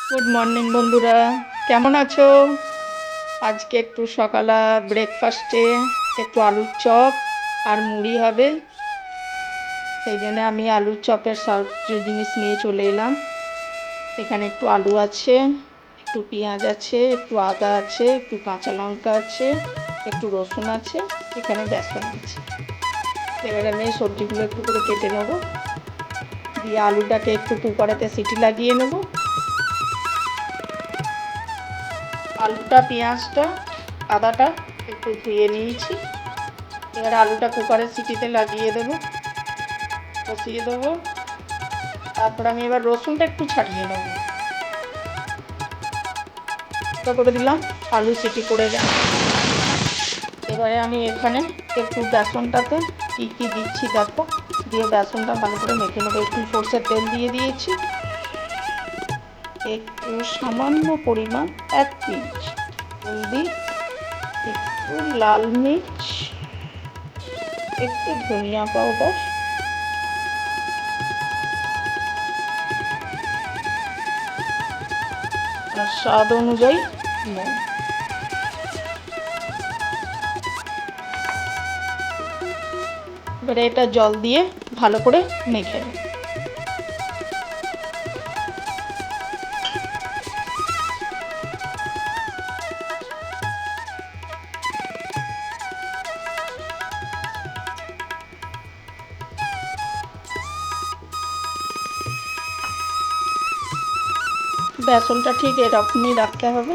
Good morning বন্ধুরা, কেমন আছো? আজকে একটু সকালা ব্রেকফাস্টে একটু আলুর চপ আর মুড়ি হবে। সেই জন্য আমি আলুর চপের সব জিনিস নিয়ে চলে এলাম। এখানে একটু আলু আছে, একটু পেঁয়াজ আছে, একটু আদা আছে, একটু কাঁচা লঙ্কা আছে, একটু রসুন আছে, এখানে বেসন আছে। এবারে আমি সবজিগুলো একটু করে কেটে নেবো, দিয়ে আলুটাকে একটু কুকারেতে সিটি লাগিয়ে নেবো। আলুটা, পেঁয়াজটা, আদাটা একটু ধুয়ে নিয়েছি। এবার আলুটা কুকারের সিটিতে লাগিয়ে দেবো, কষিয়ে দেবো। তারপর আমি এবার রসুনটা একটু ছাড়িয়ে নেবো, এটা করে দিলাম। আলু সিটি করে গেল। এবারে আমি এখানে একটু বেসনটাতে কী কী দিচ্ছি দেখো, দিয়ে বেসনটা ভালো করে মেখে নেবো। একটু সরষের তেল দিয়ে দিয়েছি, একটু সামান্য পরিমাণ 1 পিঞ্চ হলদি, একটু লাল মির্চ, একটু ধনিয়া পাউডার, আর স্বাদ অনুযায়ী নুন। এবারে এটা জল দিয়ে ভালো করে মেখে নেব। বেসনটা ঠিক এরকমই রাখতে হবে,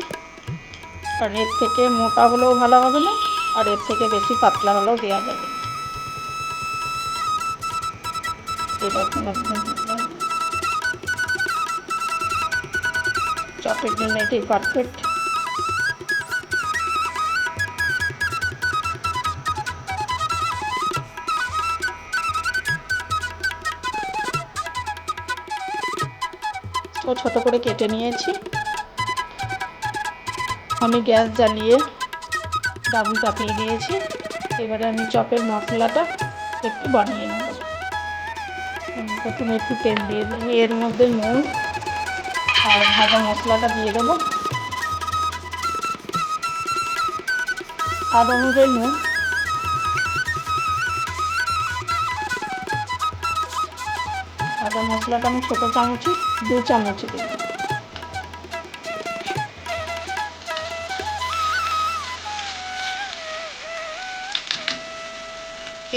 কারণ এর থেকে মোটা হলেও ভালো হবে না, আর এর থেকে বেশি পাতলা হলেও দেওয়া যাবে না। এরকম চপের জন্য এটাই পারফেক্ট। তো ছোট করে কেটে নিয়েছি। আমি গ্যাস জ্বালিয়ে ডাবল চাপিয়ে দিয়েছি। এবারে আমি চপের মশলাটা একটু বানিয়ে নেব। প্রথমে একটু তেল দিয়ে দেবো, এর মধ্যে নুন আর ভাজা মশলাটা দিয়ে দেবো। স্বাদ অনুযায়ী নুন, ভাজা মশলাটা আমি ছোটো চামচে 2 চামচ দেব।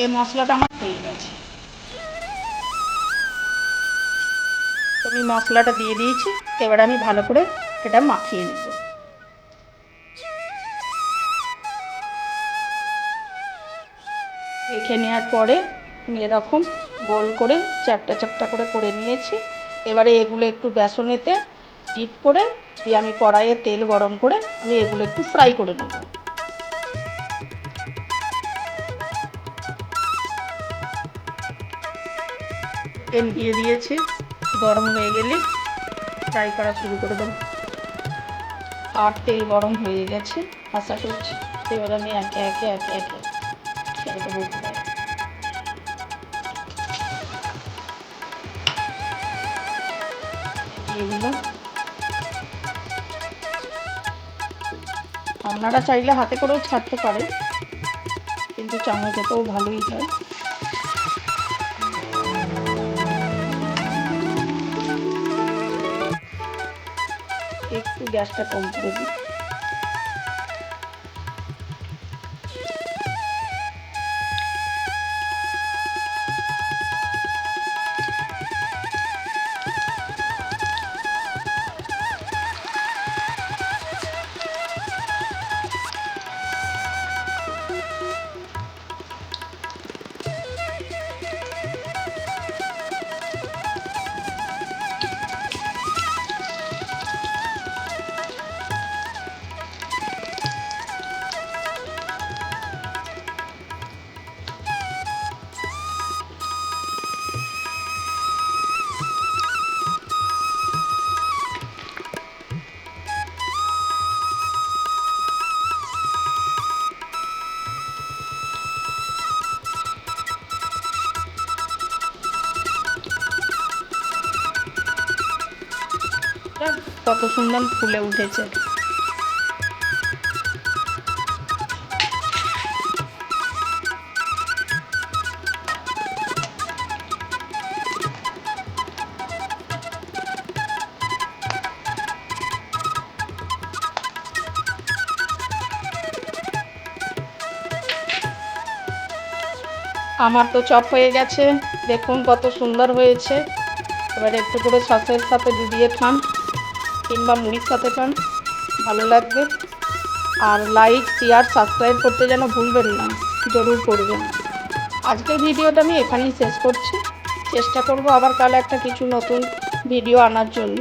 এই মশলাটা আমার হয়ে গেছে। আমি মশলাটা দিয়ে দিয়েছি, এবার আমি ভালো করে এটা মাখিয়ে নেব। মেখে নেওয়ার পরে এরকম গোল করে চারটা করে নিয়েছি। এবারে এগুলো একটু বেসনেতে ডিপ করে দিয়ে আমি কড়াইয়ে তেল গরম করে আমি এগুলো একটু ফ্রাই করে নেব। তেল দিয়ে দিয়েছি, গরম হয়ে গেলে ফ্রাই করা শুরু করে দেবো। আর তেল গরম হয়ে গেছে, আশা করছি। এবার আমি একে একে ছেড়ে দেবো। এগুলো আপনারা চাইলে হাতে করেও ছাড়তে পারে, কিন্তু চামচেতেও ভালোই হয়। একটু গ্যাসটা কম করে দিই। কত সুন্দর ফুলে উঠেছে। আমার তো চপ হয়ে গেছে, দেখুন কত সুন্দর হয়েছে। এবার একটু করে সসের সাথে ডুবিয়ে খান কিংবা মুড়ির সাথে খান, ভালো লাগবে। আর লাইক, শেয়ার, সাবস্ক্রাইব করতে যেন ভুলবেন না, জরুর করবেন। আজকের ভিডিওটা আমি এখানেই শেষ করছি। চেষ্টা করব আবার কাল একটা কিছু নতুন ভিডিও আনার জন্য।